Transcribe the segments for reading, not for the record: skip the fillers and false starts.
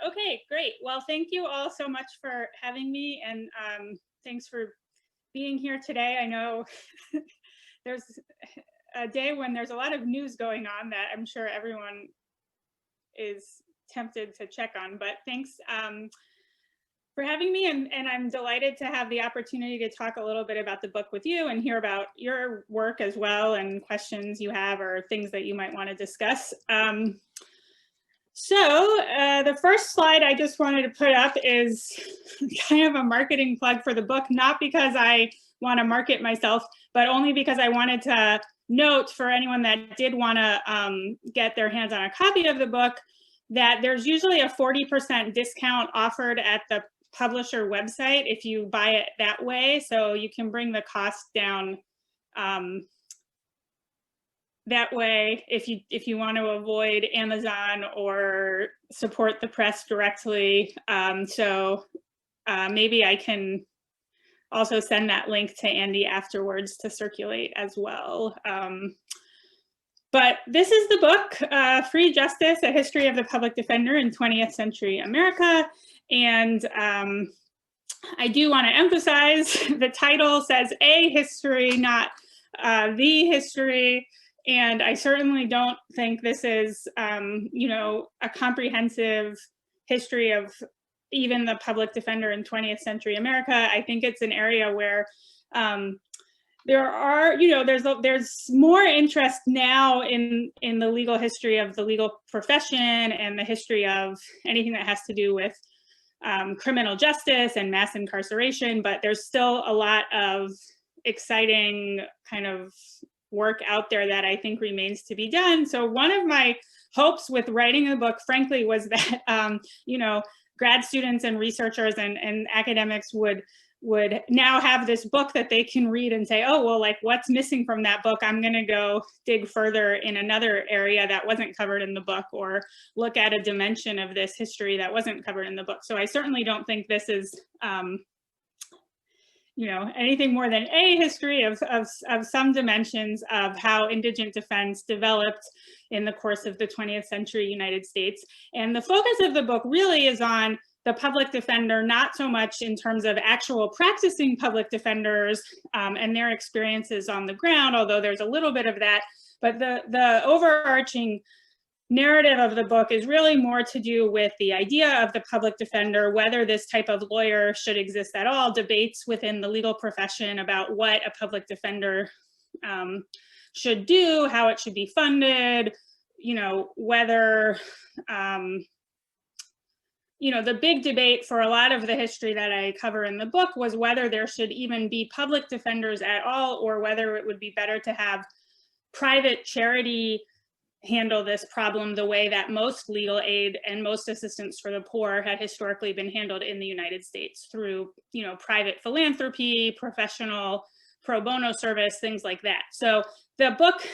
Okay, great. Well, thank you all so much for having me, and thanks for being here today. I know there's a day when there's a lot of news going on that I'm sure everyone is tempted to check on, but thanks for having me, and I'm delighted to have the opportunity to talk a little bit about the book with you and hear about your work as well and questions you have or things that you might want to discuss. The first slide I just wanted to put up is kind of a marketing plug for the book, not because I want to market myself, but only because I wanted to note for anyone that did want to get their hands on a copy of the book that there's usually a 40% discount offered at the publisher website if you buy it that way. So you can bring the cost down that way if you want to avoid Amazon or support the press directly. Maybe I can also send that link to Andy afterwards to circulate as well. But this is the book, Free Justice, A History of the Public Defender in 20th Century America. And I do want to emphasize the title says a history, not the history. And I certainly don't think this is, a comprehensive history of even the public defender in 20th century America. I think it's an area where there are, there's more interest now in the legal history of the legal profession and the history of anything that has to do with criminal justice and mass incarceration, but there's still a lot of exciting kind of work out there that I think remains to be done. So one of my hopes with writing the book, frankly, was that, grad students and researchers and academics would now have this book that they can read and say, oh, well, like what's missing from that book? I'm gonna go dig further in another area that wasn't covered in the book, or look at a dimension of this history that wasn't covered in the book. So I certainly don't think this is, anything more than a history of some dimensions of how indigent defense developed in the course of the 20th century United States. And the focus of the book really is on the public defender, not so much in terms of actual practicing public defenders and their experiences on the ground, although there's a little bit of that, but the overarching narrative of the book is really more to do with the idea of the public defender, whether this type of lawyer should exist at all, debates within the legal profession about what a public defender should do, how it should be funded, whether, the big debate for a lot of the history that I cover in the book was whether there should even be public defenders at all, or whether it would be better to have private charity handle this problem the way that most legal aid and most assistance for the poor had historically been handled in the United States through, private philanthropy, professional pro bono service, things like that. So the book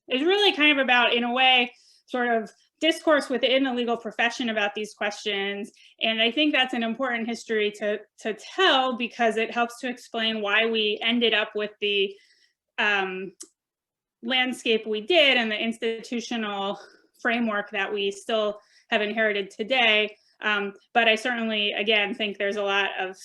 is really kind of about, in a way, sort of discourse within the legal profession about these questions. And I think that's an important history to tell, because it helps to explain why we ended up with the landscape we did and the institutional framework that we still have inherited today. But I certainly, again, think there's a lot of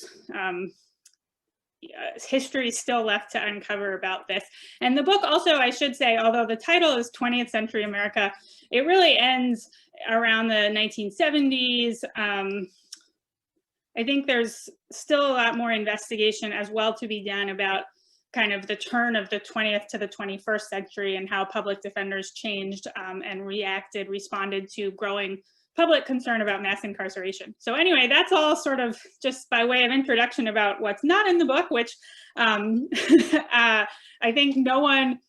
history still left to uncover about this. And the book also, I should say, although the title is 20th Century America, it really ends around the 1970s. I think there's still a lot more investigation as well to be done about kind of the turn of the 20th to the 21st century and how public defenders changed and responded to growing public concern about mass incarceration. So anyway, that's all sort of just by way of introduction about what's not in the book, which I think no one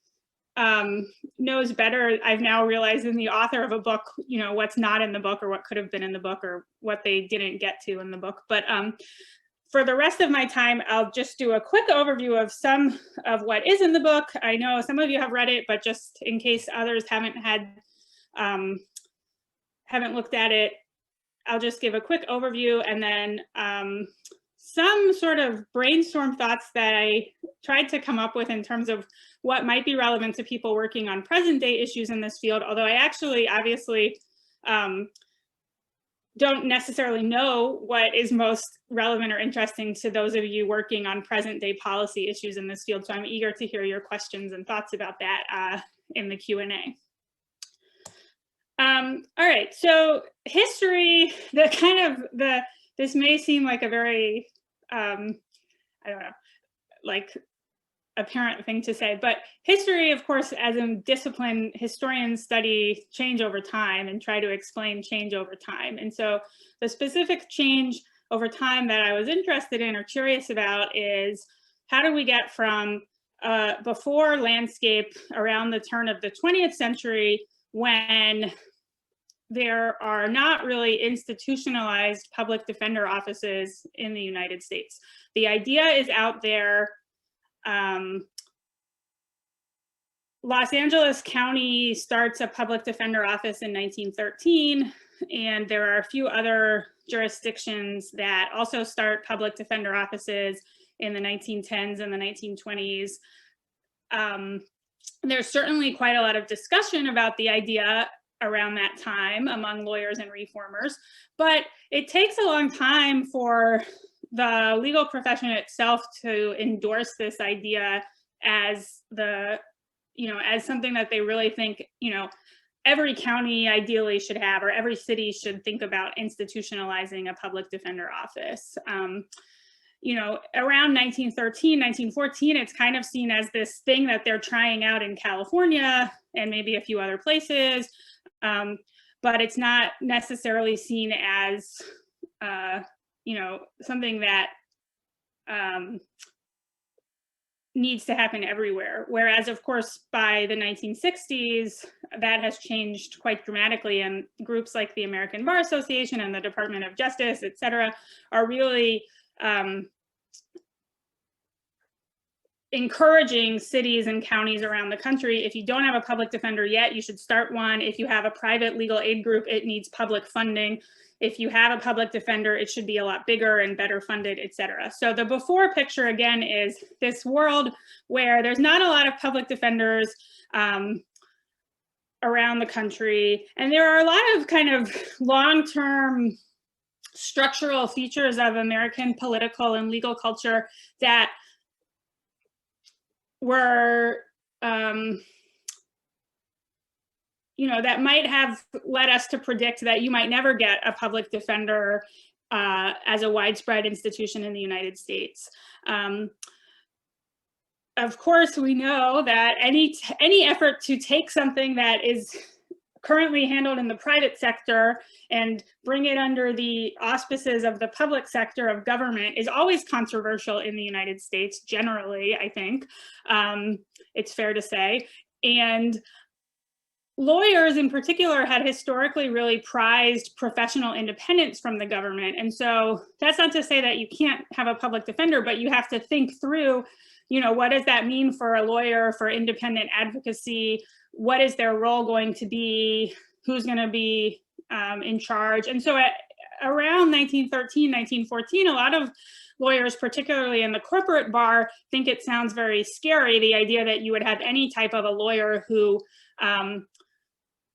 knows better, I've now realized, than the author of a book, what's not in the book or what could have been in the book or what they didn't get to in the book. But for the rest of my time, I'll just do a quick overview of some of what is in the book. I know some of you have read it, but just in case others haven't looked at it, I'll just give a quick overview, and then some sort of brainstorm thoughts that I tried to come up with in terms of what might be relevant to people working on present day issues in this field. Although I actually, obviously, don't necessarily know what is most relevant or interesting to those of you working on present day policy issues in this field. So I'm eager to hear your questions and thoughts about that in the Q&A. All right, so history, this may seem like a very, I don't know, like apparent thing to say, but history, of course, as a discipline, historians study change over time and try to explain change over time. And so the specific change over time that I was interested in or curious about is how do we get from before landscape around the turn of the 20th century, when there are not really institutionalized public defender offices in the United States. The idea is out there. Los Angeles County starts a public defender office in 1913, and there are a few other jurisdictions that also start public defender offices in the 1910s and the 1920s. There's certainly quite a lot of discussion about the idea around that time among lawyers and reformers, but it takes a long time for the legal profession itself to endorse this idea as as something that they really think, every county ideally should have, or every city should think about institutionalizing a public defender office. Around 1913, 1914, it's kind of seen as this thing that they're trying out in California and maybe a few other places, but it's not necessarily seen as something that needs to happen everywhere. Whereas, of course, by the 1960s, that has changed quite dramatically, and groups like the American Bar Association and the Department of Justice, et cetera, are really encouraging cities and counties around the country. If you don't have a public defender yet, you should start one. If you have a private legal aid group, it needs public funding. If you have a public defender, it should be a lot bigger and better funded, et cetera. So the before picture, again, is this world where there's not a lot of public defenders around the country. And there are a lot of kind of long-term structural features of American political and legal culture that were, that might have led us to predict that you might never get a public defender as a widespread institution in the United States. Of course, we know that any effort to take something that is currently handled in the private sector and bring it under the auspices of the public sector of government is always controversial in the United States, generally, I think. It's fair to say. And lawyers in particular had historically really prized professional independence from the government. And so that's not to say that you can't have a public defender, but you have to think through, what does that mean for a lawyer, for independent advocacy? What is their role going to be? Who's going to be in charge? And so around 1913, 1914, a lot of lawyers, particularly in the corporate bar, think it sounds very scary, the idea that you would have any type of a lawyer who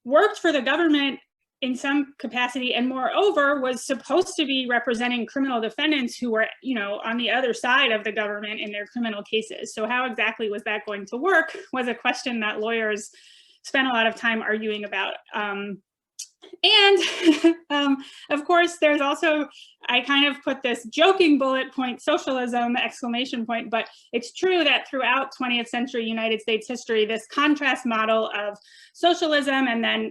worked for the government in some capacity, and moreover was supposed to be representing criminal defendants who were, on the other side of the government in their criminal cases. So how exactly was that going to work was a question that lawyers spent a lot of time arguing about. Of course, there's also, I kind of put this joking bullet point, socialism, exclamation point, but it's true that throughout 20th century United States history, this contrast model of socialism, and then,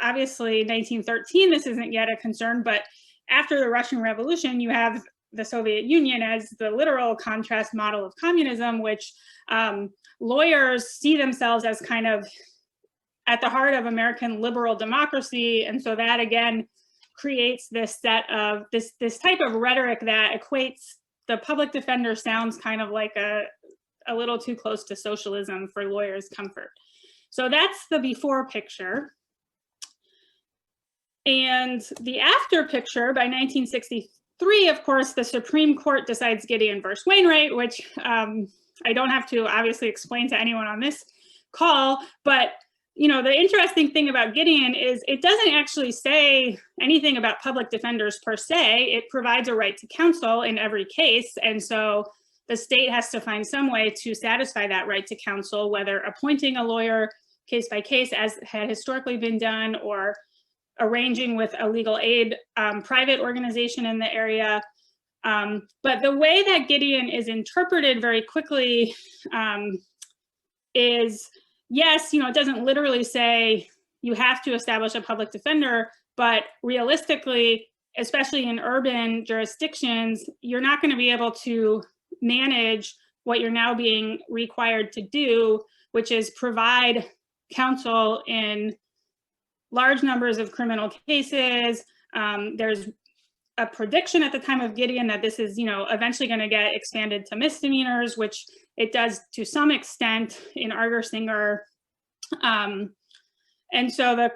obviously 1913, this isn't yet a concern, but after the Russian Revolution, you have the Soviet Union as the literal contrast model of communism, which lawyers see themselves as kind of at the heart of American liberal democracy. And so that again creates this set of this type of rhetoric that equates the public defender sounds kind of like a little too close to socialism for lawyers' comfort. So that's the before picture. And the after picture, by 1963, of course, the Supreme Court decides Gideon versus Wainwright, which I don't have to obviously explain to anyone on this call, but the interesting thing about Gideon is it doesn't actually say anything about public defenders per se. It provides a right to counsel in every case. And so the state has to find some way to satisfy that right to counsel, whether appointing a lawyer case by case, as had historically been done, or arranging with a legal aid private organization in the area. But the way that Gideon is interpreted very quickly is, yes, it doesn't literally say you have to establish a public defender, but realistically, especially in urban jurisdictions, you're not going to be able to manage what you're now being required to do, which is provide counsel in large numbers of criminal cases. There's a prediction at the time of Gideon that this is, eventually going to get expanded to misdemeanors, which it does to some extent in Argersinger. And so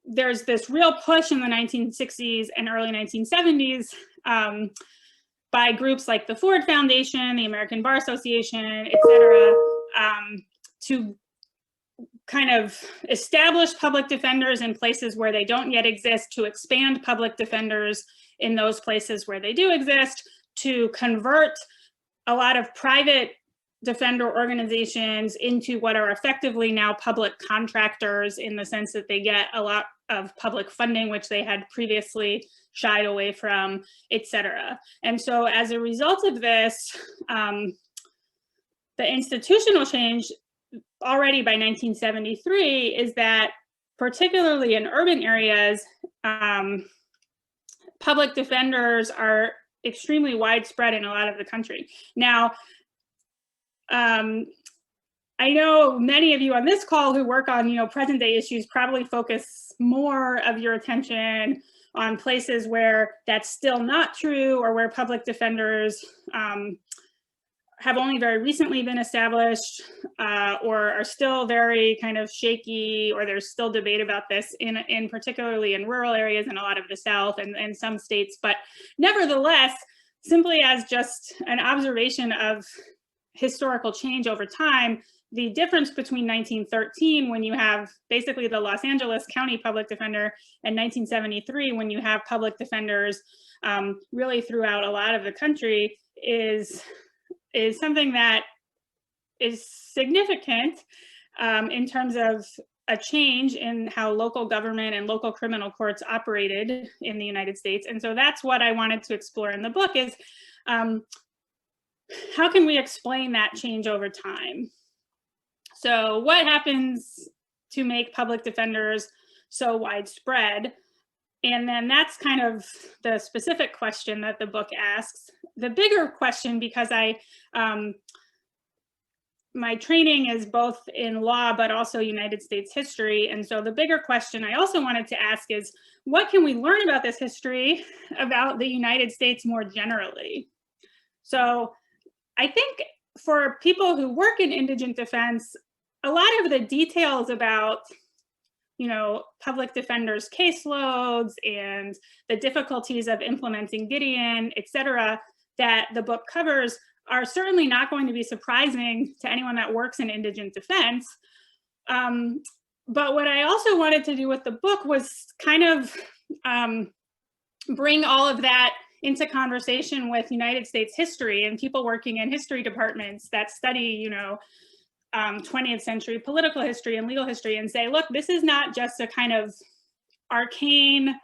there's this real push in the 1960s and early 1970s by groups like the Ford Foundation, the American Bar Association, et cetera, to kind of establish public defenders in places where they don't yet exist, to expand public defenders in those places where they do exist, to convert a lot of private defender organizations into what are effectively now public contractors, in the sense that they get a lot of public funding, which they had previously shied away from, et cetera. And so as a result of this, the institutional change already by 1973 is that, particularly in urban areas, public defenders are extremely widespread in a lot of the country. Now, I know many of you on this call who work on, present day issues probably focus more of your attention on places where that's still not true, or where public defenders have only very recently been established, or are still very kind of shaky, or there's still debate about this in particularly in rural areas in a lot of the South and some states. But nevertheless, simply as just an observation of historical change over time, the difference between 1913, when you have basically the Los Angeles County Public Defender, and 1973, when you have public defenders really throughout a lot of the country, is something that is significant in terms of a change in how local government and local criminal courts operated in the United States. And so that's what I wanted to explore in the book, is how can we explain that change over time? So what happens to make public defenders so widespread? And then that's kind of the specific question that the book asks. The bigger question, because my training is both in law, but also United States history. And so the bigger question I also wanted to ask is, what can we learn about this history about the United States more generally? So I think for people who work in indigent defense, a lot of the details about public defenders' caseloads and the difficulties of implementing Gideon, et cetera, that the book covers are certainly not going to be surprising to anyone that works in indigent defense. But what I also wanted to do with the book was kind of bring all of that into conversation with United States history and people working in history departments that study, 20th century political history and legal history, and say, look, this is not just a kind of arcane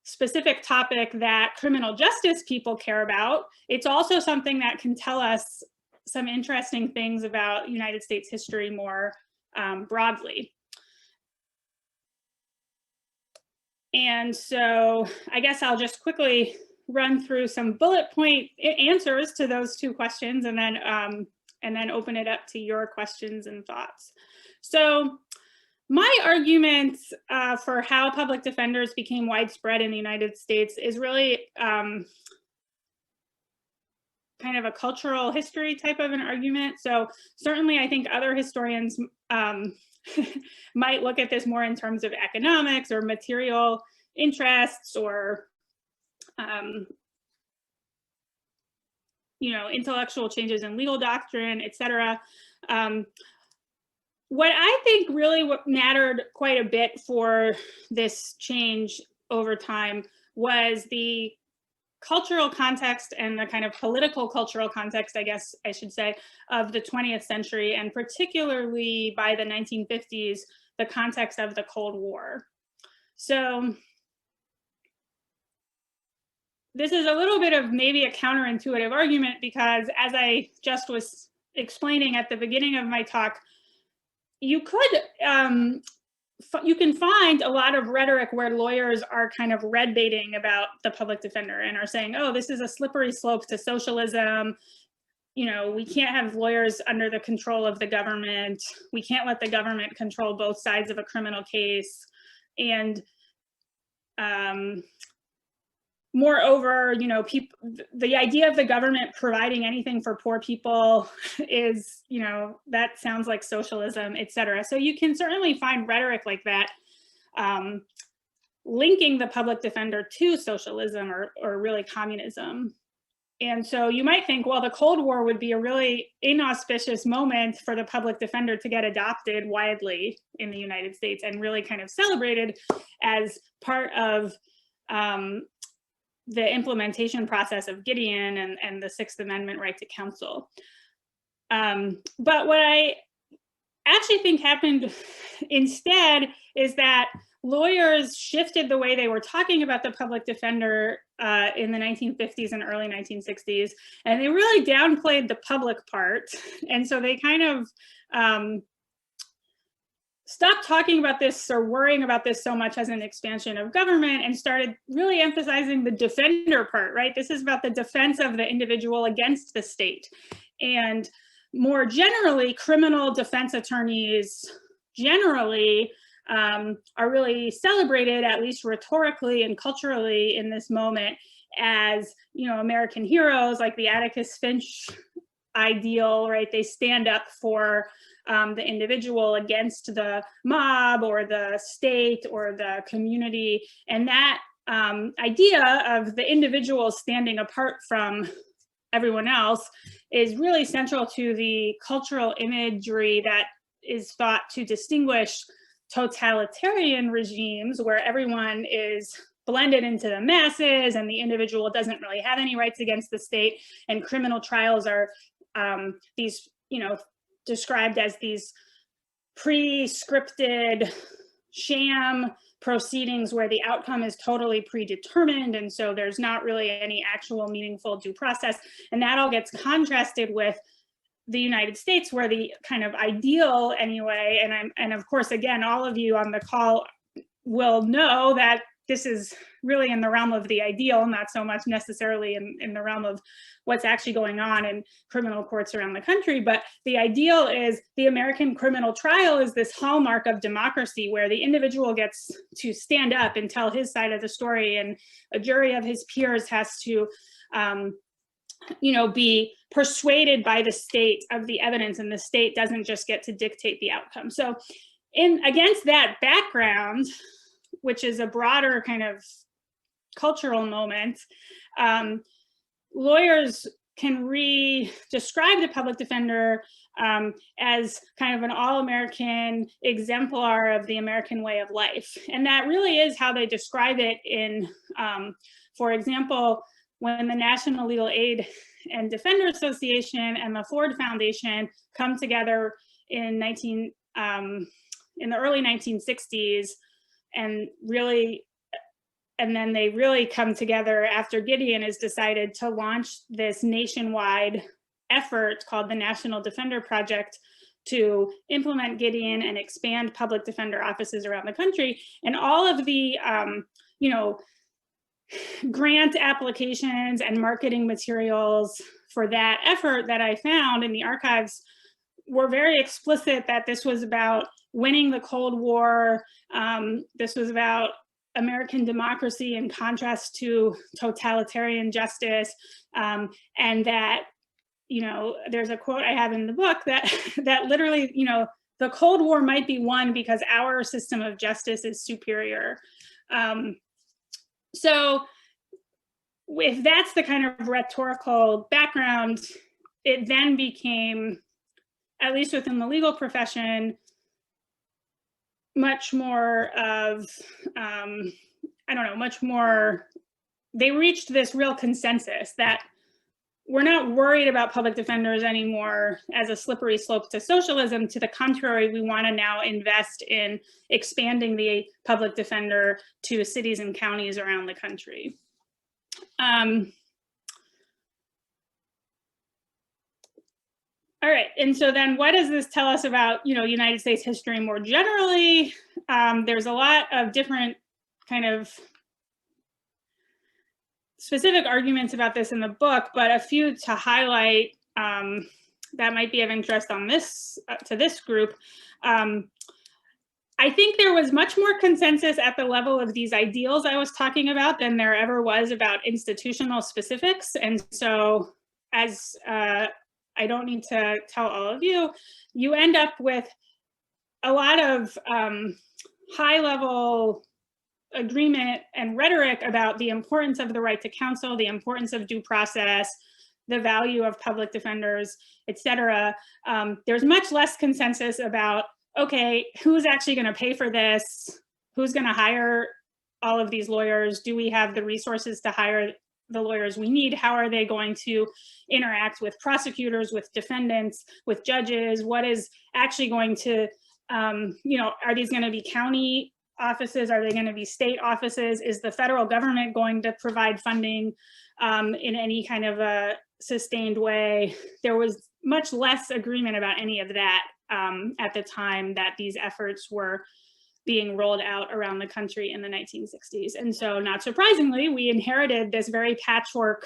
specific topic that criminal justice people care about. It's also something that can tell us some interesting things about United States history more broadly. And so I guess I'll just quickly run through some bullet point answers to those two questions, and then open it up to your questions and thoughts. So my argument for how public defenders became widespread in the United States is really kind of a cultural history type of an argument. So certainly I think other historians might look at this more in terms of economics or material interests, or intellectual changes in legal doctrine, et cetera. what I think really mattered quite a bit for this change over time was the cultural context and the kind of political cultural context, I guess I should say, of the 20th century, and particularly by the 1950s, the context of the Cold War. So this is a little bit of maybe a counterintuitive argument, because as I just was explaining at the beginning of my talk, you can find a lot of rhetoric where lawyers are kind of red baiting about the public defender and are saying, oh, this is a slippery slope to socialism. You know, we can't have lawyers under the control of the government. We can't let the government control both sides of a criminal case. And moreover, you know, the idea of the government providing anything for poor people is, you know, that sounds like socialism, et cetera. So you can certainly find rhetoric like that linking the public defender to socialism or really communism. And so you might think, well, the Cold War would be a really inauspicious moment for the public defender to get adopted widely in the United States and really kind of celebrated as part of the implementation process of Gideon and the Sixth Amendment right to counsel. But what I actually think happened instead is that lawyers shifted the way they were talking about the public defender in the 1950s and early 1960s, and they really downplayed the public part. And so they kind of stopped talking about this or worrying about this so much as an expansion of government and started really emphasizing the defender part, right? This is about the defense of the individual against the state. And more generally, criminal defense attorneys generally are really celebrated, at least rhetorically and culturally in this moment, as, you know, American heroes, like the Atticus Finch ideal, right? They stand up for the individual against the mob or the state or the community. And that idea of the individual standing apart from everyone else is really central to the cultural imagery that is thought to distinguish totalitarian regimes, where everyone is blended into the masses and the individual doesn't really have any rights against the state, and criminal trials are these, you know, described as these pre-scripted sham proceedings where the outcome is totally predetermined, and so there's not really any actual meaningful due process. And that all gets contrasted with the United States, where the kind of ideal anyway, and of course, again, all of you on the call will know that this is really in the realm of the ideal, not so much necessarily in the realm of what's actually going on in criminal courts around the country. But the ideal is the American criminal trial is this hallmark of democracy, where the individual gets to stand up and tell his side of the story, and a jury of his peers has to you know, be persuaded by the state of the evidence, and the state doesn't just get to dictate the outcome. So against that background, which is a broader kind of cultural moment, lawyers can describe the public defender as kind of an all-American exemplar of the American way of life. And that really is how they describe it in, for example, when the National Legal Aid and Defender Association and the Ford Foundation come together in the early 1960s, and then they really come together after Gideon is decided to launch this nationwide effort called the National Defender Project to implement Gideon and expand public defender offices around the country. And all of the, you know, grant applications and marketing materials for that effort that I found in the archives were very explicit that this was about winning the Cold War. This was about American democracy in contrast to totalitarian justice, and that, you know, there's a quote I have in the book that literally, you know, the Cold War might be won because our system of justice is superior. So if that's the kind of rhetorical background, it then became, at least within the legal profession, much more of, I don't know, much more, they reached this real consensus that we're not worried about public defenders anymore as a slippery slope to socialism. To the contrary, we want to now invest in expanding the public defender to cities and counties around the country. All right, and so then what does this tell us about, United States history more generally? There's a lot of different kind of specific arguments about this in the book, but a few to highlight that might be of interest on this to this group. I think there was much more consensus at the level of these ideals I was talking about than there ever was about institutional specifics. And so, as I don't need to tell all of you, you end up with a lot of high-level agreement and rhetoric about the importance of the right to counsel, the importance of due process, the value of public defenders, et cetera. There's much less consensus about, okay, who's actually going to pay for this? Who's going to hire all of these lawyers? Do we have the resources to hire the lawyers we need? How are they going to interact with prosecutors, with defendants, with judges? What is actually going to, are these going to be county offices? Are they going to be state offices? Is the federal government going to provide funding in any kind of a sustained way? There was much less agreement about any of that at the time that these efforts were being rolled out around the country in the 1960s. And so, not surprisingly, we inherited this very patchwork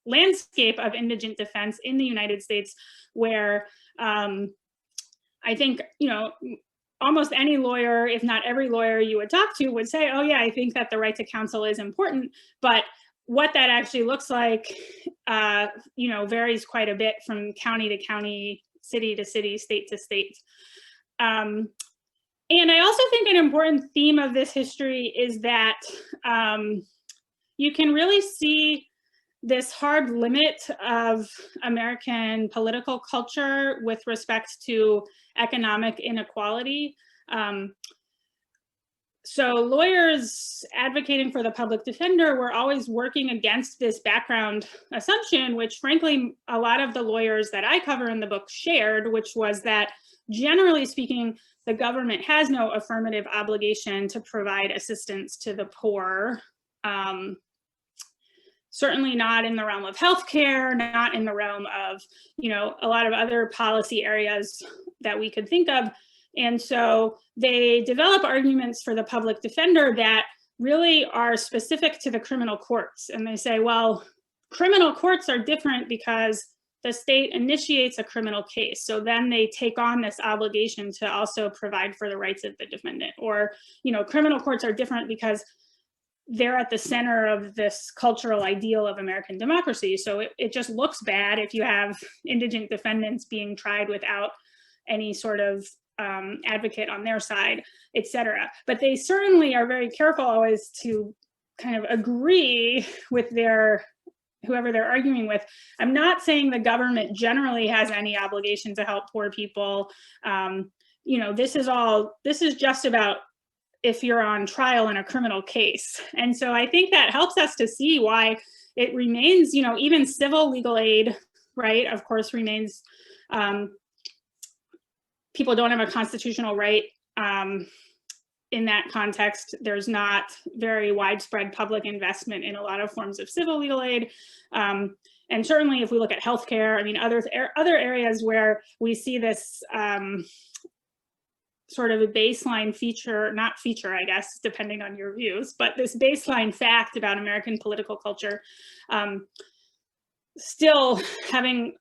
landscape of indigent defense in the United States, where I think, almost any lawyer, if not every lawyer you would talk to, would say, oh yeah, I think that the right to counsel is important, but what that actually looks like, varies quite a bit from county to county, city to city, state to state. And I also think an important theme of this history is that you can really see this hard limit of American political culture with respect to economic inequality. So lawyers advocating for the public defender were always working against this background assumption, which frankly, a lot of the lawyers that I cover in the book shared, which was that generally speaking, the government has no affirmative obligation to provide assistance to the poor. Certainly not in the realm of healthcare, not in the realm of, a lot of other policy areas that we could think of. And so they develop arguments for the public defender that really are specific to the criminal courts. And they say, well, criminal courts are different because the state initiates a criminal case. So then they take on this obligation to also provide for the rights of the defendant. Or, criminal courts are different because they're at the center of this cultural ideal of American democracy. So it just looks bad if you have indigent defendants being tried without any sort of advocate on their side, et cetera. But they certainly are very careful always to kind of agree with whoever they're arguing with. I'm not saying the government generally has any obligation to help poor people. This is just about if you're on trial in a criminal case. And so I think that helps us to see why it remains, even civil legal aid, right, of course, remains, people don't have a constitutional right in that context. There's not very widespread public investment in a lot of forms of civil legal aid. And certainly if we look at healthcare, other areas where we see this sort of a baseline feature, not feature, I guess, depending on your views, but this baseline fact about American political culture still having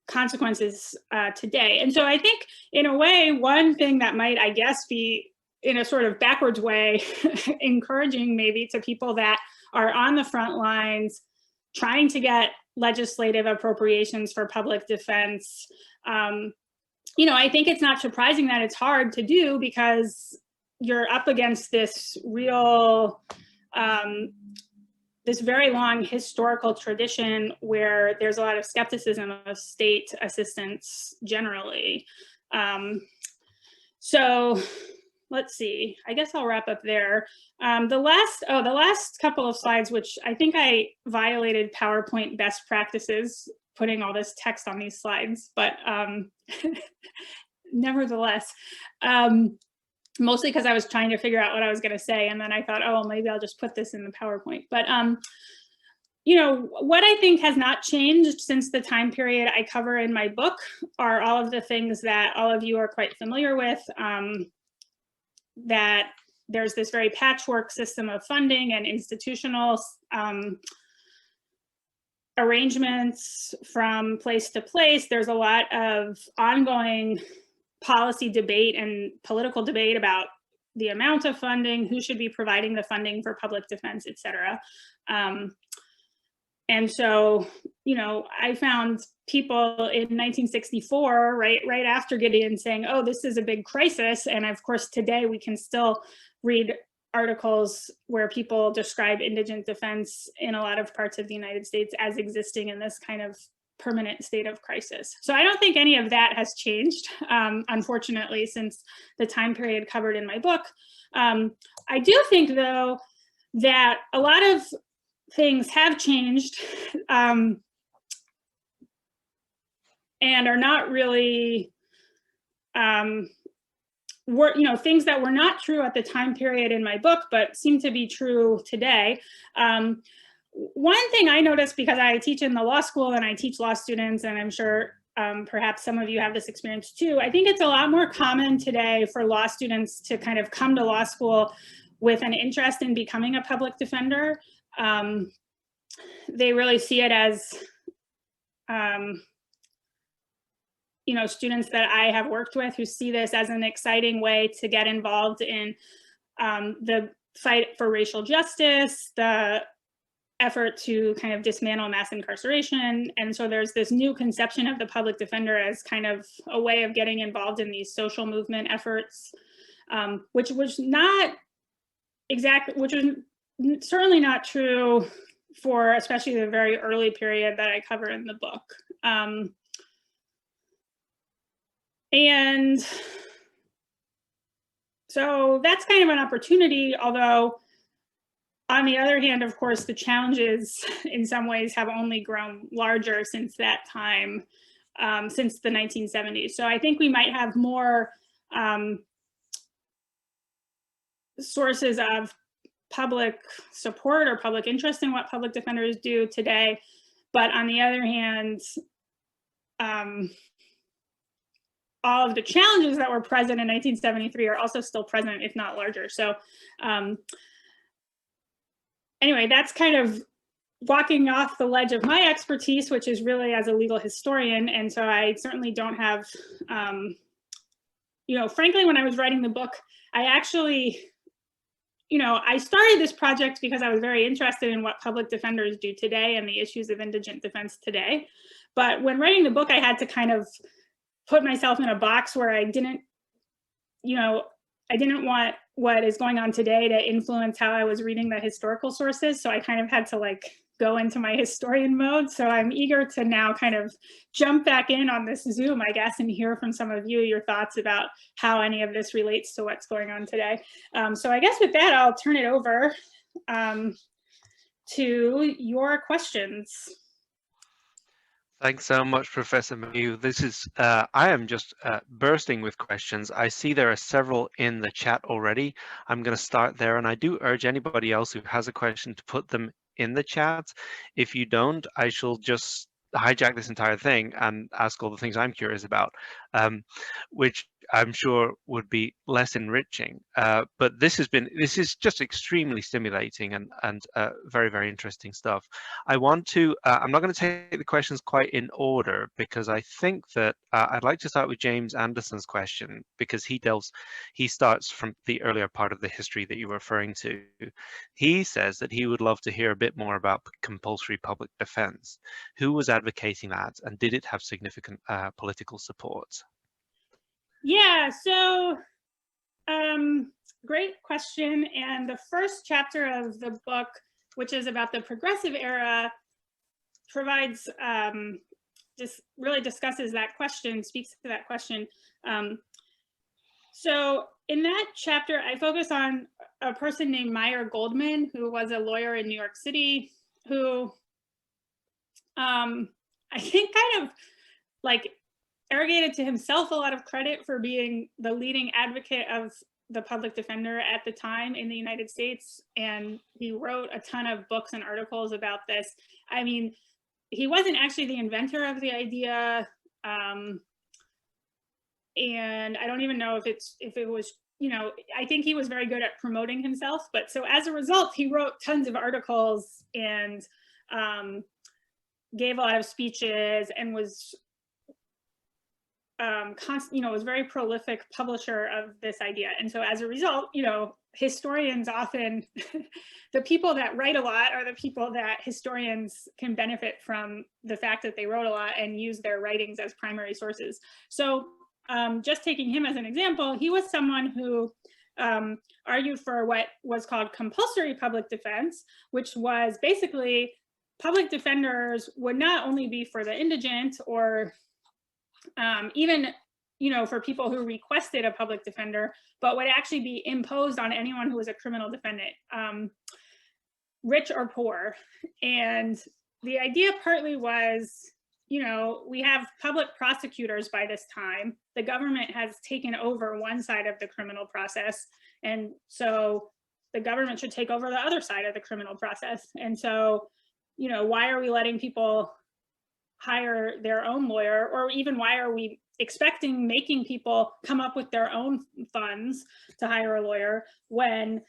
consequences today. And so I think in a way, one thing that might, I guess, be in a sort of backwards way, encouraging maybe to people that are on the front lines, trying to get legislative appropriations for public defense, I think it's not surprising that it's hard to do because you're up against this real, this very long historical tradition where there's a lot of skepticism of state assistance generally. So let's see, I guess I'll wrap up there. The last couple of slides, which I think I violated PowerPoint best practices, putting all this text on these slides, but nevertheless, mostly because I was trying to figure out what I was going to say, and then I thought, oh, maybe I'll just put this in the PowerPoint. But you know, what I think has not changed since the time period I cover in my book are all of the things that all of you are quite familiar with, that there's this very patchwork system of funding and institutional arrangements from place to place. There's a lot of ongoing policy debate and political debate about the amount of funding, who should be providing the funding for public defense, et cetera. And so, you know, I found people in 1964, right after Gideon, saying, oh, this is a big crisis. And of course, today we can still read articles where people describe indigent defense in a lot of parts of the United States as existing in this kind of permanent state of crisis. So I don't think any of that has changed, unfortunately, since the time period covered in my book. I do think, though, that a lot of things have changed and are not really, things that were not true at the time period in my book, but seem to be true today. One thing I noticed, because I teach in the law school and I teach law students, and I'm sure perhaps some of you have this experience too, I think it's a lot more common today for law students to kind of come to law school with an interest in becoming a public defender. They really see it as, students that I have worked with who see this as an exciting way to get involved in the fight for racial justice, the effort to kind of dismantle mass incarceration. And so there's this new conception of the public defender as kind of a way of getting involved in these social movement efforts, which was certainly not true for especially the very early period that I cover in the book. And so that's kind of an opportunity, although on the other hand, of course, the challenges in some ways have only grown larger since that time, since the 1970s. So I think we might have more sources of public support or public interest in what public defenders do today. But on the other hand, all of the challenges that were present in 1973 are also still present, if not larger. So anyway, that's kind of walking off the ledge of my expertise, which is really as a legal historian. And so I certainly don't have, frankly, when I was writing the book, I actually, I started this project because I was very interested in what public defenders do today and the issues of indigent defense today. But when writing the book, I had to kind of put myself in a box where I didn't want what is going on today to influence how I was reading the historical sources. So I kind of had to go into my historian mode. So I'm eager to now kind of jump back in on this Zoom, I guess, and hear from some of you your thoughts about how any of this relates to what's going on today. So I guess with that, I'll turn it over to your questions. Thanks so much, Professor Mayeux. This is, I am just bursting with questions. I see there are several in the chat already. I'm going to start there, and I do urge anybody else who has a question to put them in the chat. If you don't, I shall just hijack this entire thing and ask all the things I'm curious about, which I'm sure would be less enriching. But this is just extremely stimulating and very, very interesting stuff. I want to, I'm not going to take the questions quite in order, because I think that I'd like to start with James Anderson's question, because he starts from the earlier part of the history that you were referring to. He says that he would love to hear a bit more about compulsory public defense. Who was advocating that, and did it have significant political support? Yeah, so great question. And the first chapter of the book, which is about the progressive era, provides, just really discusses that question, speaks to that question. So in that chapter, I focus on a person named Mayeux Goldman, who was a lawyer in New York City, who I think kind of like arrogated to himself a lot of credit for being the leading advocate of the public defender at the time in the United States. And he wrote a ton of books and articles about this. I mean, he wasn't actually the inventor of the idea. And I don't even know if it was, you know, I think he was very good at promoting himself. But so as a result, he wrote tons of articles and gave a lot of speeches and was was very prolific publisher of this idea. And so as a result, you know, historians often, the people that write a lot are the people that historians can benefit from the fact that they wrote a lot and use their writings as primary sources. So just taking him as an example, he was someone who argued for what was called compulsory public defense, which was basically public defenders would not only be for the indigent or even, you know, for people who requested a public defender, but would actually be imposed on anyone who was a criminal defendant, rich or poor. And the idea partly was, you know, we have public prosecutors by this time. The government has taken over one side of the criminal process. And so the government should take over the other side of the criminal process. And so, you know, why are we letting people hire their own lawyer, or even why are we making people come up with their own funds to hire a lawyer when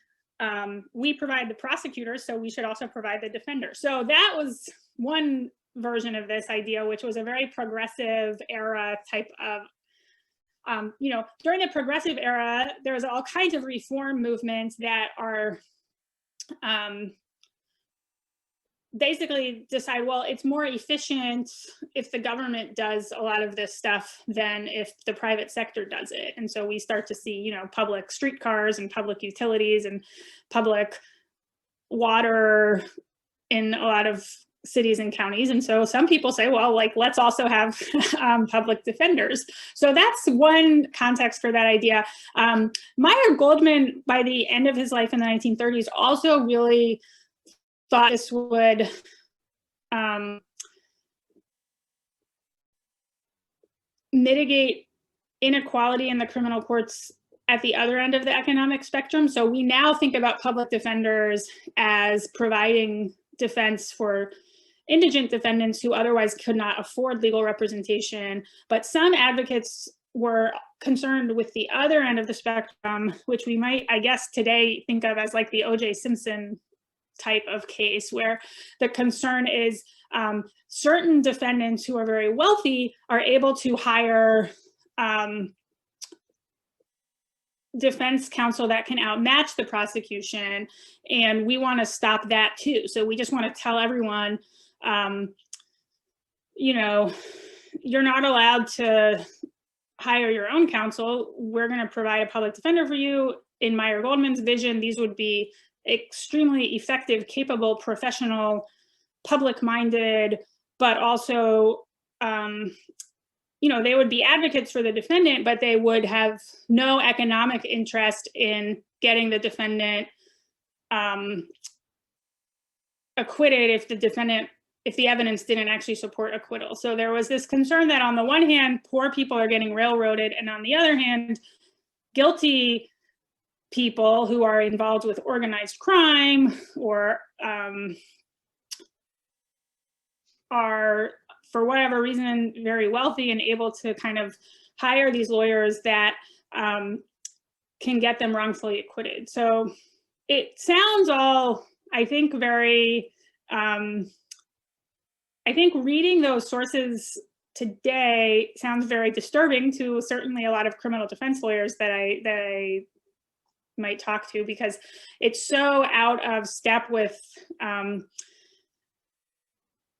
we provide the prosecutors, so we should also provide the defender. So that was one version of this idea, which was a very progressive era type of, you know, during the progressive era, there's all kinds of reform movements that are basically decide, well, it's more efficient if the government does a lot of this stuff than if the private sector does it. And so we start to see, you know, public streetcars and public utilities and public water in a lot of cities and counties. And so some people say, well, like, let's also have public defenders. So that's one context for that idea. Mayeux Goldman, by the end of his life in the 1930s, also really thought this would mitigate inequality in the criminal courts at the other end of the economic spectrum. So we now think about public defenders as providing defense for indigent defendants who otherwise could not afford legal representation. But some advocates were concerned with the other end of the spectrum, which we might, I guess, today think of as like the O.J. Simpson type of case, where the concern is certain defendants who are very wealthy are able to hire defense counsel that can outmatch the prosecution, and we want to stop that too. So we just want to tell everyone, you know, you're not allowed to hire your own counsel. We're going to provide a public defender for you. In Mayeux Goldman's vision, these would be extremely effective, capable, professional, public-minded, but also, you know, they would be advocates for the defendant, but they would have no economic interest in getting the defendant acquitted if the evidence didn't actually support acquittal. So there was this concern that on the one hand, poor people are getting railroaded, and on the other hand, guilty people who are involved with organized crime or are, for whatever reason, very wealthy and able to kind of hire these lawyers that can get them wrongfully acquitted. So it sounds all, I think, very, I think reading those sources today sounds very disturbing to certainly a lot of criminal defense lawyers that I might talk to, because it's so out of step with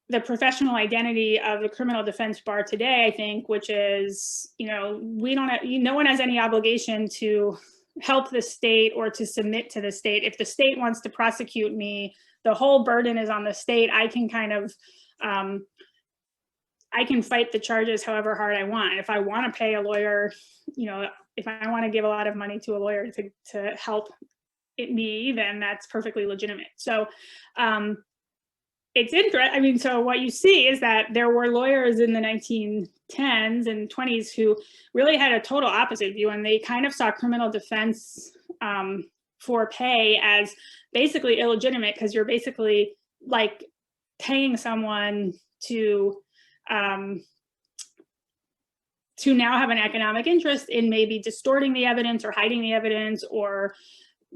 the professional identity of the criminal defense bar today, I think, which is, you know, no one has any obligation to help the state or to submit to the state. If the state wants to prosecute me, the whole burden is on the state. I can kind of, I can fight the charges however hard I want. If I want to pay a lawyer, you know, if I want to give a lot of money to a lawyer to help me, then that's perfectly legitimate. So it's interesting. I mean, so what you see is that there were lawyers in the 1910s and 20s who really had a total opposite view, and they kind of saw criminal defense for pay as basically illegitimate, because you're basically like paying someone to now have an economic interest in maybe distorting the evidence or hiding the evidence or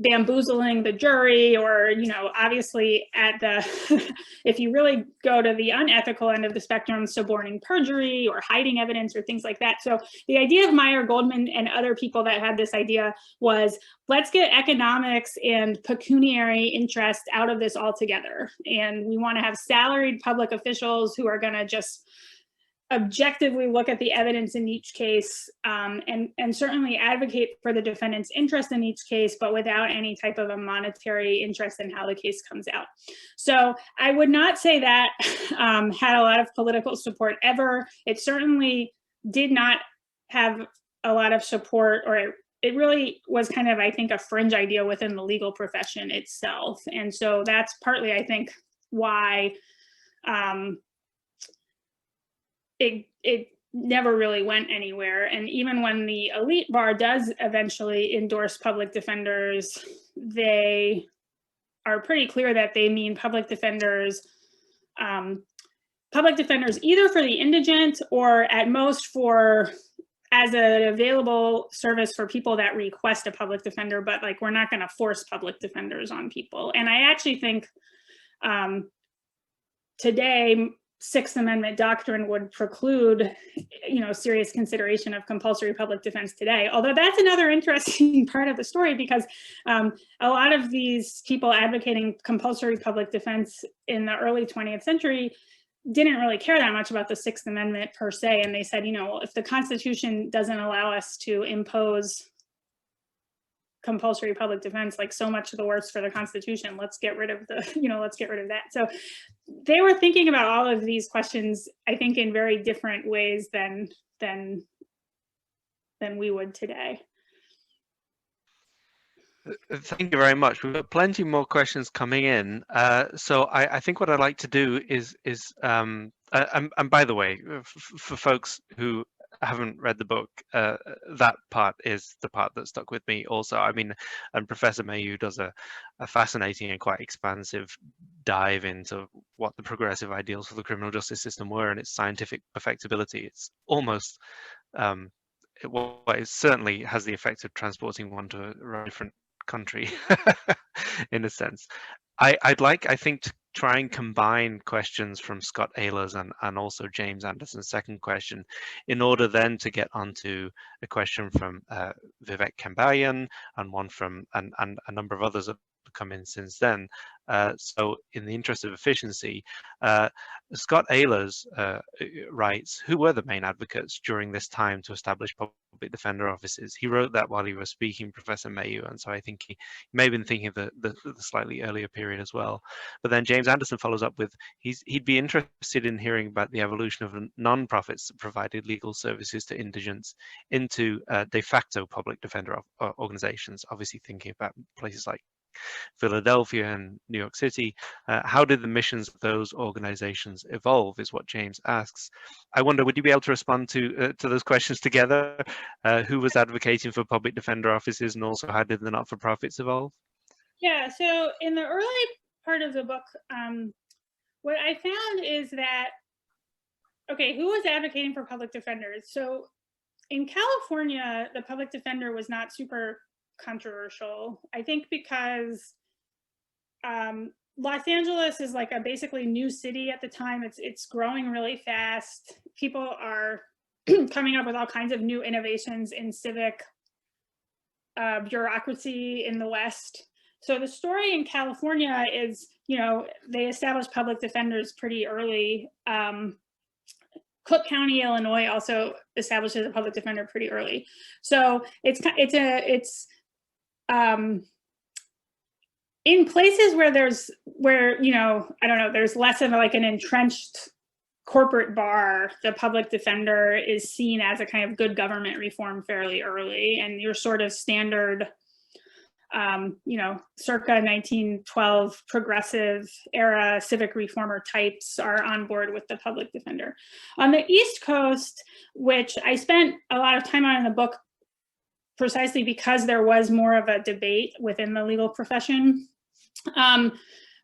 bamboozling the jury, or, you know, obviously at the, if you really go to the unethical end of the spectrum, suborning perjury or hiding evidence or things like that. So the idea of Mayeux, Goldman, and other people that had this idea was, let's get economics and pecuniary interest out of this altogether. And we want to have salaried public officials who are going to just objectively look at the evidence in each case, and certainly advocate for the defendant's interest in each case, but without any type of a monetary interest in how the case comes out. So I would not say that had a lot of political support ever. It certainly did not have a lot of support, or it really was kind of, I think, a fringe idea within the legal profession itself. And so that's partly, I think, why it never really went anywhere. And even when the elite bar does eventually endorse public defenders, they are pretty clear that they mean public defenders either for the indigent or at most for as an available service for people that request a public defender, but like, we're not going to force public defenders on people. And I actually think today, Sixth Amendment doctrine would preclude, you know, serious consideration of compulsory public defense today. Although that's another interesting part of the story, because a lot of these people advocating compulsory public defense in the early 20th century didn't really care that much about the Sixth Amendment per se. And they said, you know, if the Constitution doesn't allow us to impose compulsory public defense, like, so much the worse for the Constitution, let's get rid of the, you know, let's get rid of that. So they were thinking about all of these questions, I think, in very different ways than we would today. Thank you very much. We've got plenty more questions coming in. So I think what I'd like to do is and by the way, for folks who haven't read the book, that part is the part that stuck with me also. I mean, and Professor Mayeux does a fascinating and quite expansive dive into what the progressive ideals for the criminal justice system were and its scientific perfectibility. It's almost, it certainly has the effect of transporting one to a different country in a sense. I'd like, I think, to try and combine questions from Scott Ehlers and also James Anderson's second question in order then to get onto a question from Vivek Kambarian and one from and a number of others have come in since then. So in the interest of efficiency, Scott Ehlers writes, who were the main advocates during this time to establish public defender offices? He wrote that while he was speaking, Professor Mayeux, and so I think he may have been thinking of the slightly earlier period as well. But then James Anderson follows up with, he'd be interested in hearing about the evolution of non-profits that provided legal services to indigents into de facto public defender organizations, obviously thinking about places like Philadelphia and New York City. How did the missions of those organizations evolve is what James asks. I wonder, would you be able to respond to those questions together? Who was advocating for public defender offices, and also how did the not-for-profits evolve? Yeah, so in the early part of the book, what I found is that, okay, who was advocating for public defenders? So in California, the public defender was not super controversial, I think, because Los Angeles is like a basically new city at the time. It's growing really fast. People are coming up with all kinds of new innovations in civic bureaucracy in the West. So the story in California is, you know, they established public defenders pretty early. Cook County, Illinois also establishes a public defender pretty early. So it's in places where you know, I don't know, there's less of like an entrenched corporate bar, the public defender is seen as a kind of good government reform fairly early, and your sort of standard, circa 1912 progressive era civic reformer types are on board with the public defender. On the East Coast, which I spent a lot of time on in the book precisely because there was more of a debate within the legal profession,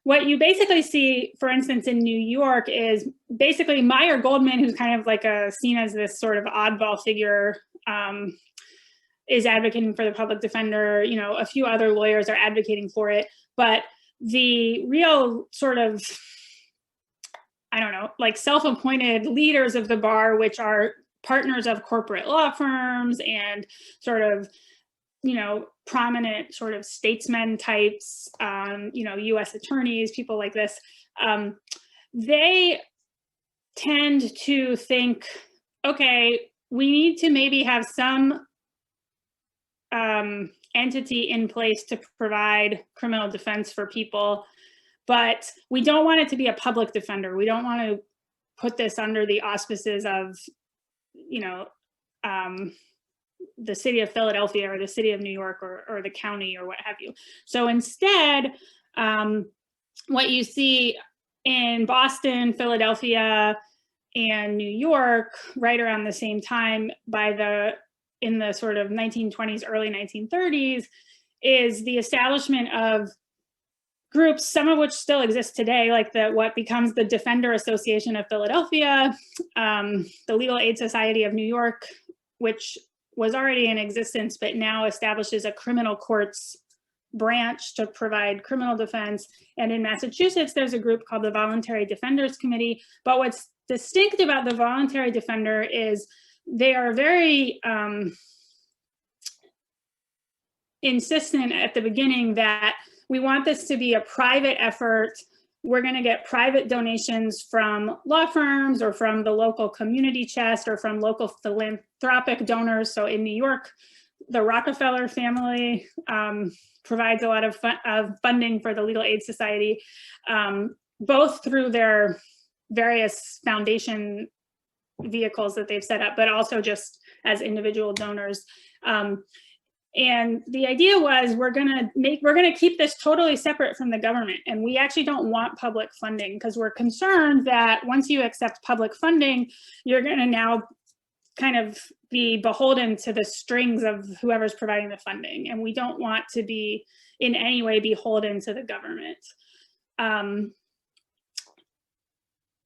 what you basically see, for instance, in New York is basically Meyer Goldman, who's kind of like seen as this sort of oddball figure, is advocating for the public defender. A few other lawyers are advocating for it, but the real sort of, like self-appointed leaders of the bar, which are partners of corporate law firms and sort of, prominent sort of statesmen types, US attorneys, people like this, they tend to think, okay, we need to maybe have some entity in place to provide criminal defense for people, but we don't want it to be a public defender. We don't want to put this under the auspices of, the city of Philadelphia or the city of New York or the county or what have you. So instead, what you see in Boston, Philadelphia, and New York right around the same time in the sort of 1920s, early 1930s, is the establishment of groups, some of which still exist today, like what becomes the Defender Association of Philadelphia, the Legal Aid Society of New York, which was already in existence, but now establishes a criminal courts branch to provide criminal defense. And in Massachusetts, there's a group called the Voluntary Defenders Committee. But what's distinct about the Voluntary Defender is they are very insistent at the beginning that we want this to be a private effort. We're going to get private donations from law firms or from the local community chest or from local philanthropic donors. So in New York, the Rockefeller family provides a lot of funding for the Legal Aid Society, both through their various foundation vehicles that they've set up, but also just as individual donors. And the idea was we're gonna keep this totally separate from the government, and we actually don't want public funding because we're concerned that once you accept public funding, you're gonna now kind of be beholden to the strings of whoever's providing the funding, and we don't want to be in any way beholden to the government.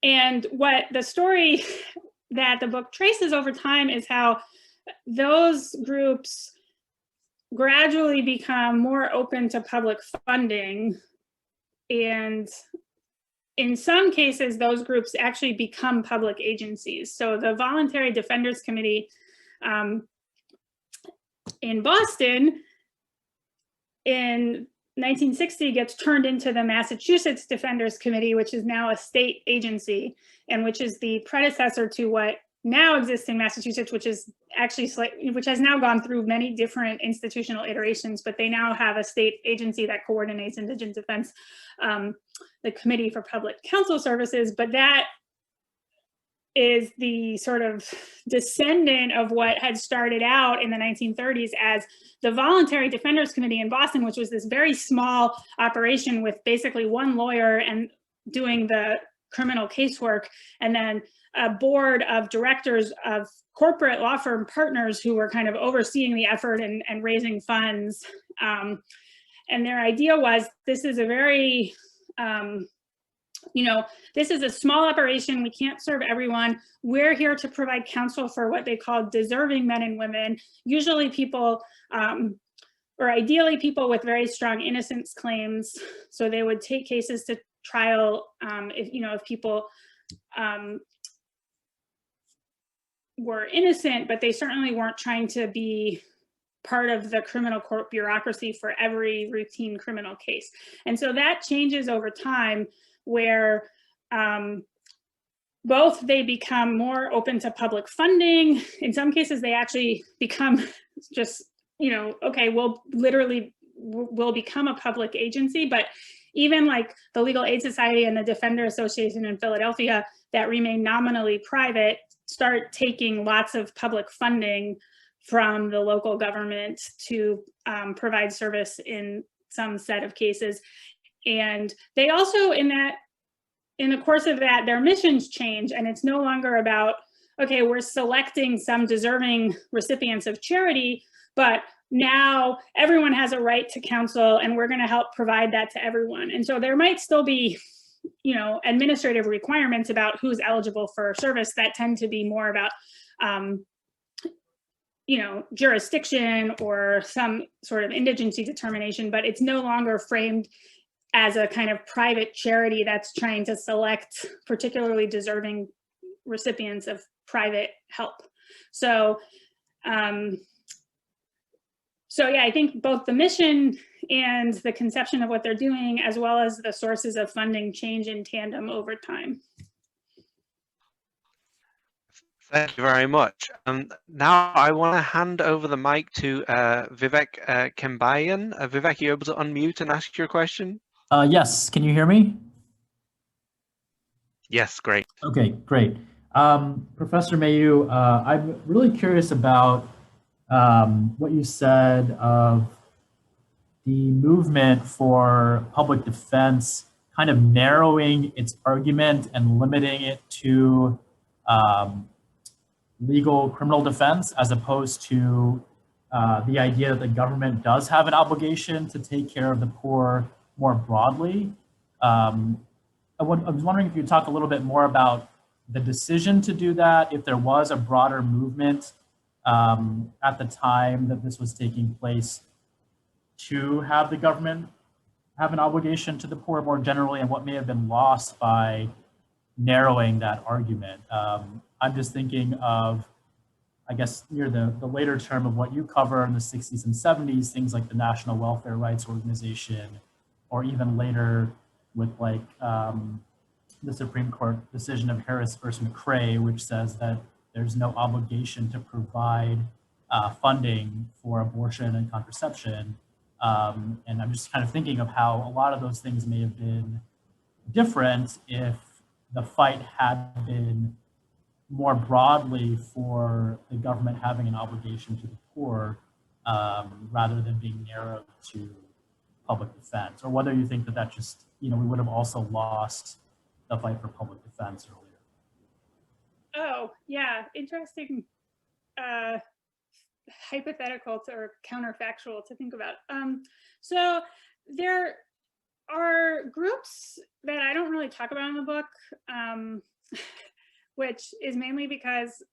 And what the story that the book traces over time is how those groups gradually become more open to public funding. And in some cases, those groups actually become public agencies. So the Voluntary Defenders Committee in Boston in 1960 gets turned into the Massachusetts Defenders Committee, which is now a state agency and which is the predecessor to what now exists in Massachusetts, which is actually which has now gone through many different institutional iterations, but they now have a state agency that coordinates indigent defense, the Committee for Public Counsel Services. But that is the sort of descendant of what had started out in the 1930s as the Voluntary Defenders Committee in Boston, which was this very small operation with basically one lawyer and doing the criminal casework, and then a board of directors of corporate law firm partners who were kind of overseeing the effort and raising funds. And their idea was, this is a very, this is a small operation. We can't serve everyone. We're here to provide counsel for what they call deserving men and women, usually people, or ideally people with very strong innocence claims. So they would take cases to trial if people were innocent, but they certainly weren't trying to be part of the criminal court bureaucracy for every routine criminal case. And so that changes over time, where both they become more open to public funding. In some cases, they actually become just, okay, we'll become a public agency. But even like the Legal Aid Society and the Defender Association in Philadelphia, that remain nominally private start taking lots of public funding from the local government to provide service in some set of cases. And they also, in the course of that, their missions change, and it's no longer about, okay, we're selecting some deserving recipients of charity, but now everyone has a right to counsel, and we're going to help provide that to everyone. And so there might still be, you know, administrative requirements about who's eligible for service that tend to be more about, you know, jurisdiction or some sort of indigency determination, but it's no longer framed as a kind of private charity that's trying to select particularly deserving recipients of private help. So, so yeah, I think both the mission and the conception of what they're doing, as well as the sources of funding, change in tandem over time. Thank you very much. Now I want to hand over the mic to Vivek Kembayan. Vivek, are you able to unmute and ask your question? Yes, can you hear me? Yes, great. Okay, great. Professor Mayeux, I'm really curious about what you said of the movement for public defense kind of narrowing its argument and limiting it to legal criminal defense, as opposed to the idea that the government does have an obligation to take care of the poor more broadly. I was wondering if you'd talk a little bit more about the decision to do that, if there was a broader movement at the time that this was taking place to have the government have an obligation to the poor more generally, and what may have been lost by narrowing that argument. I'm just thinking of, I guess, near the later term of what you cover in the 60s and 70s, things like the National Welfare Rights Organization, or even later with like the Supreme Court decision of Harris versus McRae, which says that there's no obligation to provide funding for abortion and contraception. And I'm just kind of thinking of how a lot of those things may have been different if the fight had been more broadly for the government having an obligation to the poor, rather than being narrowed to public defense, or whether you think that that just, you know, we would have also lost the fight for public defense earlier. Oh, yeah, interesting hypothetical or counterfactual to think about. So there are groups that I don't really talk about in the book, which is mainly because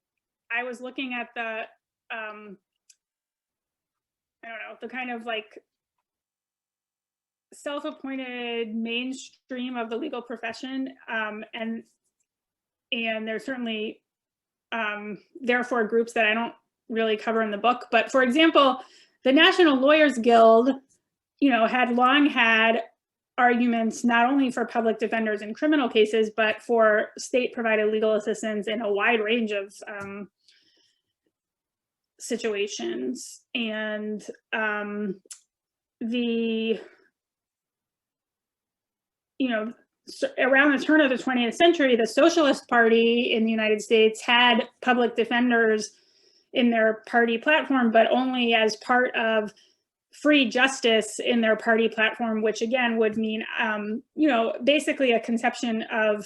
I was looking at the, I don't know, the kind of like self-appointed mainstream of the legal profession, and there's certainly therefore groups that I don't really cover in the book. But for example, the National Lawyers Guild, you know, had long had arguments not only for public defenders in criminal cases, but for state-provided legal assistance in a wide range of situations. And you know, around the turn of the 20th century, the Socialist Party in the United States had public defenders in their party platform, but only as part of free justice in their party platform, which again would mean, you know, basically a conception of,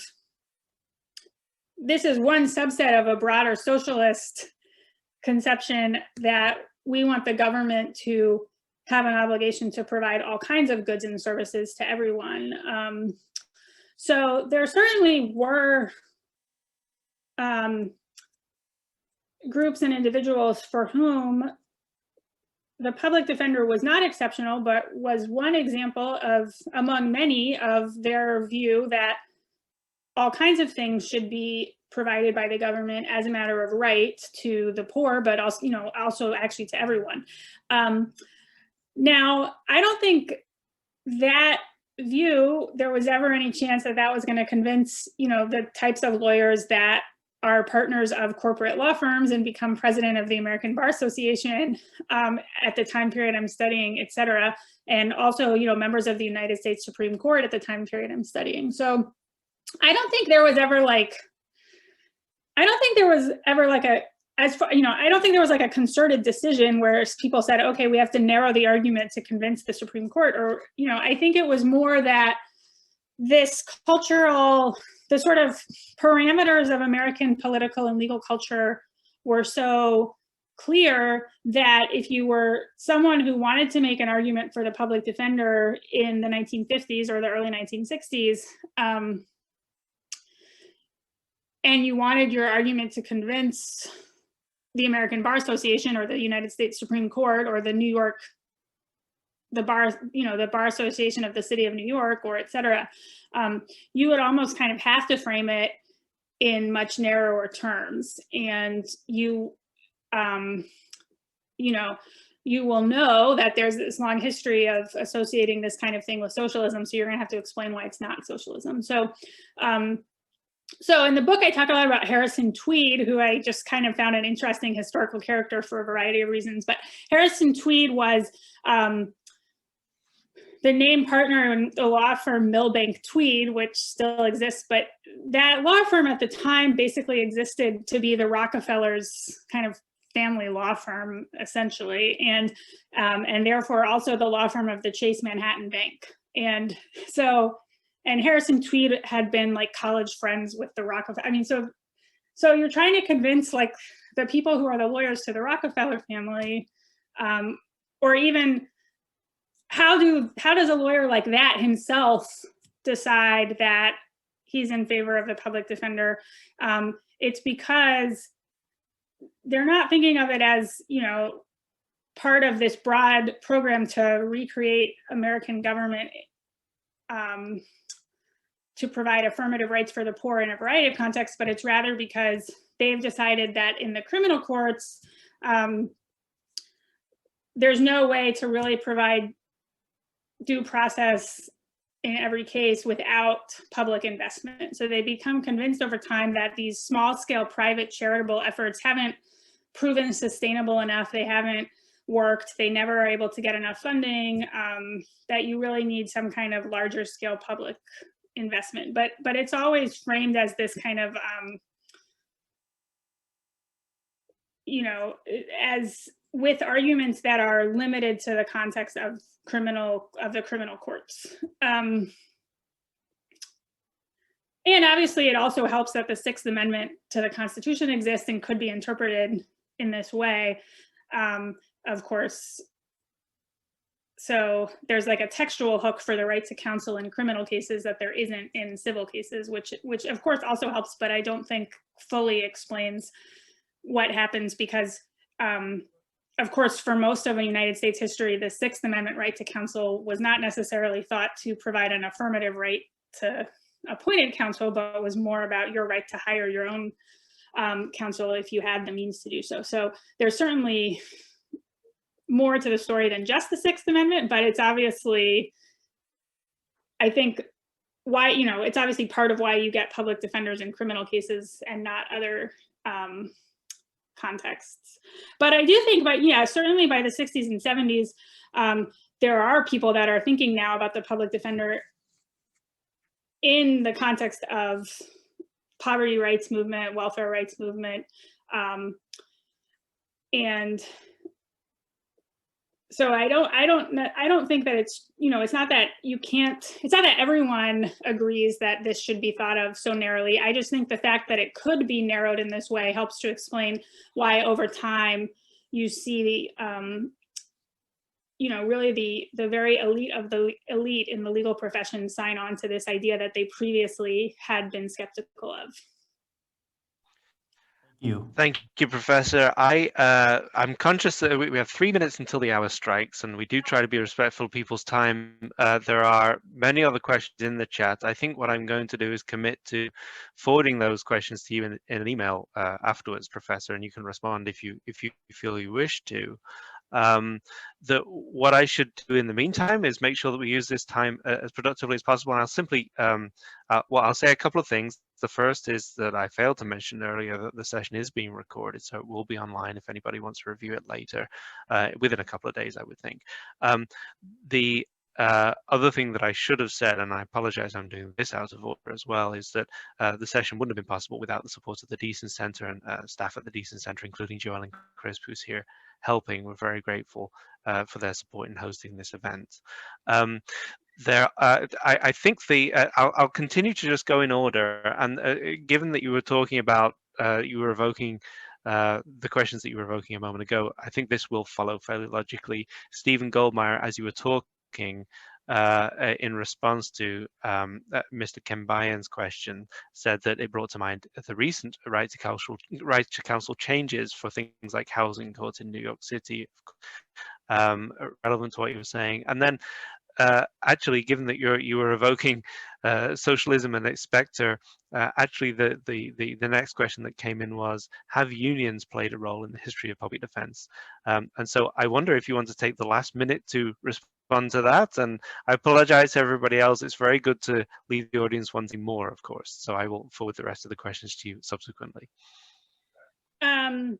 this is one subset of a broader socialist conception that we want the government to have an obligation to provide all kinds of goods and services to everyone. So there certainly were groups and individuals for whom the public defender was not exceptional, but was one example of, among many, of their view that all kinds of things should be provided by the government as a matter of right to the poor, but also, you know, also actually to everyone. Now, I don't think that view, there was ever any chance that that was going to convince, you know, the types of lawyers that are partners of corporate law firms and become president of the American Bar Association at the time period I'm studying, et cetera. And also, you know, members of the United States Supreme Court at the time period I'm studying. So I don't think there was ever like I don't think there was ever like a, as far, you know, I don't think there was like a concerted decision where people said, okay, we have to narrow the argument to convince the Supreme Court, or, you know, I think it was more that this cultural, the sort of parameters of American political and legal culture were so clear that if you were someone who wanted to make an argument for the public defender in the 1950s or the early 1960s, and you wanted your argument to convince the American Bar Association or the United States Supreme Court or the New York, the bar, you know, the Bar Association of the City of New York, or et cetera, you would almost kind of have to frame it in much narrower terms. And you, you know, you will know that there's this long history of associating this kind of thing with socialism. So you're gonna have to explain why it's not socialism. So, so in the book, I talk a lot about Harrison Tweed, who I just kind of found an interesting historical character for a variety of reasons. But Harrison Tweed was the name partner in the law firm Milbank Tweed, which still exists. But that law firm at the time basically existed to be the Rockefellers' kind of family law firm, essentially, and therefore also the law firm of the Chase Manhattan Bank. And so, and Harrison Tweed had been like college friends with the Rockefeller. I mean, so you're trying to convince like the people who are the lawyers to the Rockefeller family, or even how does a lawyer like that himself decide that he's in favor of the public defender? It's because they're not thinking of it as, you know, part of this broad program to recreate American government, to provide affirmative rights for the poor in a variety of contexts, but it's rather because they've decided that in the criminal courts, there's no way to really provide due process in every case without public investment. So they become convinced over time that these small scale private charitable efforts haven't proven sustainable enough. They haven't worked. They never are able to get enough funding, that you really need some kind of larger scale public investment. But it's always framed as this kind of, you know, as with arguments that are limited to the context of the criminal courts. And obviously it also helps that the Sixth Amendment to the Constitution exists and could be interpreted in this way, of course. So there's like a textual hook for the right to counsel in criminal cases that there isn't in civil cases, which of course also helps, but I don't think fully explains what happens because, of course, for most of the United States history, the Sixth Amendment right to counsel was not necessarily thought to provide an affirmative right to appointed counsel, but was more about your right to hire your own counsel if you had the means to do so. So there's certainly more to the story than just the Sixth Amendment, but it's obviously, I think, why, you know, it's obviously part of why you get public defenders in criminal cases and not other contexts. But I do think, but yeah, certainly by the 60s and 70s, there are people that are thinking now about the public defender in the context of poverty rights movement, welfare rights movement, and so I don't think that it's, you know, it's not that everyone agrees that this should be thought of so narrowly. I just think the fact that it could be narrowed in this way helps to explain why over time you see the, you know, really the very elite of the elite in the legal profession sign on to this idea that they previously had been skeptical of. Thank you, Professor. I'm conscious that we have 3 minutes until the hour strikes, and we do try to be respectful of people's time. There are many other questions in the chat. I think what I'm going to do is commit to forwarding those questions to you in an email afterwards, Professor, and you can respond if you feel you wish to. What I should do in the meantime is make sure that we use this time as productively as possible. And I'll simply, I'll say a couple of things. The first is that I failed to mention earlier that the session is being recorded, so it will be online if anybody wants to review it later, within a couple of days, I would think. other thing that I should have said, and I apologize, I'm doing this out of order as well, is that the session wouldn't have been possible without the support of the Deason Centre and staff at the Deason Centre, including Joelle and Chris, who's here helping. We're very grateful for their support in hosting this event. I think I'll continue to just go in order, and given that you were talking about, you were evoking the questions that you were evoking a moment ago, I think this will follow fairly logically. Stephen Goldmeyer, as you were talking, in response to Mr. Kembayan's question, said that it brought to mind the recent right to counsel changes for things like housing courts in New York City, relevant to what you were saying. And then actually, given that you were evoking socialism and its spectre, actually the next question that came in was, have unions played a role in the history of public defense? And so I wonder if you want to take the last minute to respond to that. And I apologize to everybody else. It's very good to leave the audience wanting more, of course. So I will forward the rest of the questions to you subsequently. Okay,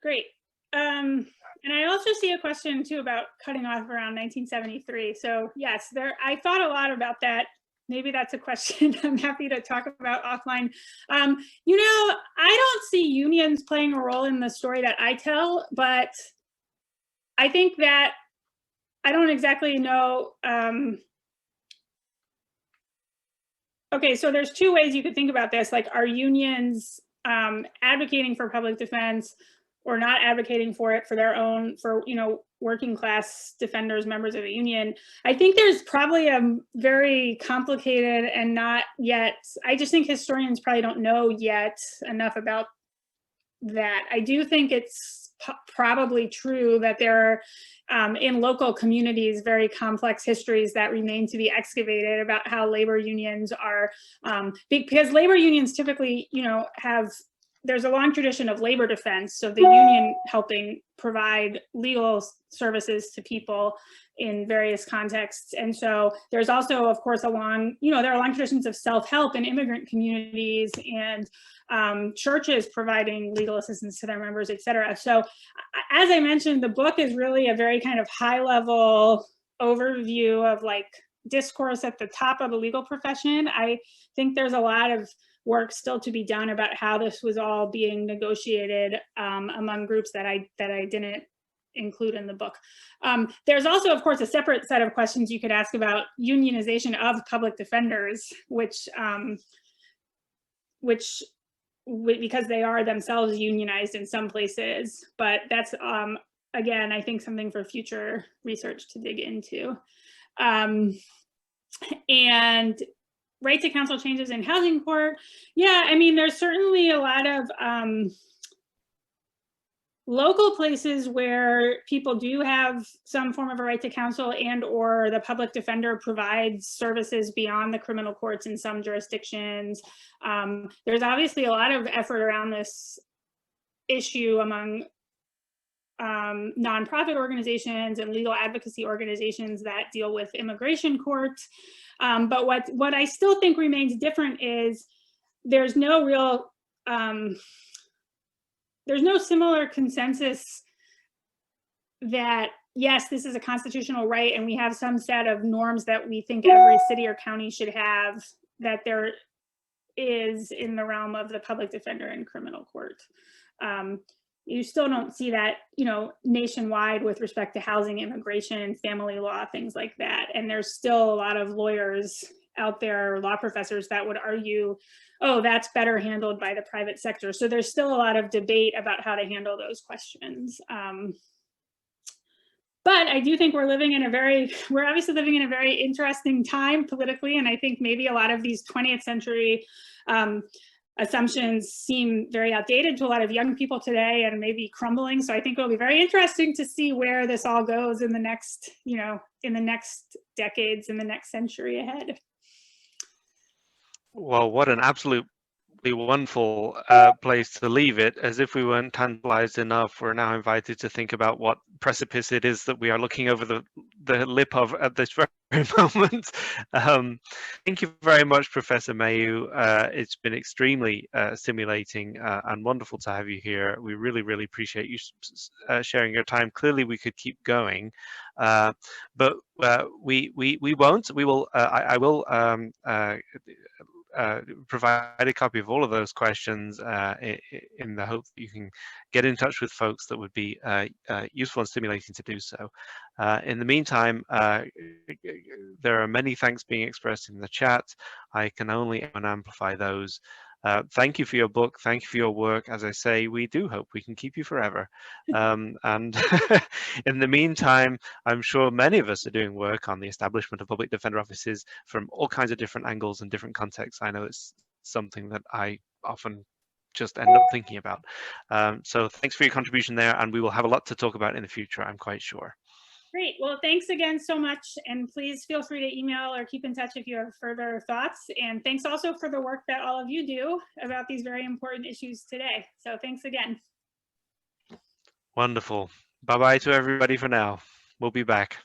great. And I also see a question too about cutting off around 1973. So yes, I thought a lot about that. Maybe that's a question I'm happy to talk about offline. You know, I don't see unions playing a role in the story that I tell, but I think that I don't exactly know. Okay, so there's two ways you could think about this. Like, are unions advocating for public defense or not advocating for it for their own, you know, working class defenders, members of the union? I think there's probably a very complicated and not yet, I just think historians probably don't know yet enough about that. I do think it's probably true that there are, in local communities, very complex histories that remain to be excavated about how labor unions are, because labor unions typically, you know, there's a long tradition of labor defense, so the union helping provide legal services to people in various contexts. And so there's also, of course, there are long traditions of self-help in immigrant communities and churches providing legal assistance to their members, et cetera. So as I mentioned, the book is really a very kind of high-level overview of like discourse at the top of the legal profession. I think there's a lot of work still to be done about how this was all being negotiated among groups that I didn't include in the book. There's also, of course, a separate set of questions you could ask about unionization of public defenders, which because they are themselves unionized in some places, but that's again, I think something for future research to dig into. And right to counsel changes in housing court. Yeah, I mean, there's certainly a lot of local places where people do have some form of a right to counsel, and or the public defender provides services beyond the criminal courts in some jurisdictions. There's obviously a lot of effort around this issue among nonprofit organizations and legal advocacy organizations that deal with immigration courts. But what I still think remains different is there's no real, there's no similar consensus that, yes, this is a constitutional right and we have some set of norms that we think every city or county should have, that there is in the realm of the public defender and criminal court. You still don't see that, you know, nationwide with respect to housing, immigration, family law, things like that. And there's still a lot of lawyers out there, law professors, that would argue, oh, that's better handled by the private sector. So there's still a lot of debate about how to handle those questions. But I do think we're obviously living in a very interesting time politically. And I think maybe a lot of these 20th century assumptions seem very outdated to a lot of young people today and maybe crumbling. So I think it'll be very interesting to see where this all goes in the next, you know, in the next decades, in the next century ahead. Well, what an absolutely wonderful place to leave it. As if we weren't tantalized enough, we're now invited to think about what precipice it is that we are looking over the lip of at this very moment. Thank you very much, Professor Mayeux. It's been extremely stimulating and wonderful to have you here. We really, really appreciate you sharing your time. Clearly, we could keep going, but we won't. We will. I will. Provide a copy of all of those questions in the hope that you can get in touch with folks that would be useful and stimulating to do so. In the meantime, there are many thanks being expressed in the chat. I can only amplify those. Thank you for your book. Thank you for your work. As I say, we do hope we can keep you forever. And in the meantime, I'm sure many of us are doing work on the establishment of public defender offices from all kinds of different angles and different contexts. I know it's something that I often just end up thinking about. So thanks for your contribution there, and we will have a lot to talk about in the future, I'm quite sure. Great. Well, thanks again so much. And please feel free to email or keep in touch if you have further thoughts. And thanks also for the work that all of you do about these very important issues today. So thanks again. Wonderful. Bye-bye to everybody for now. We'll be back.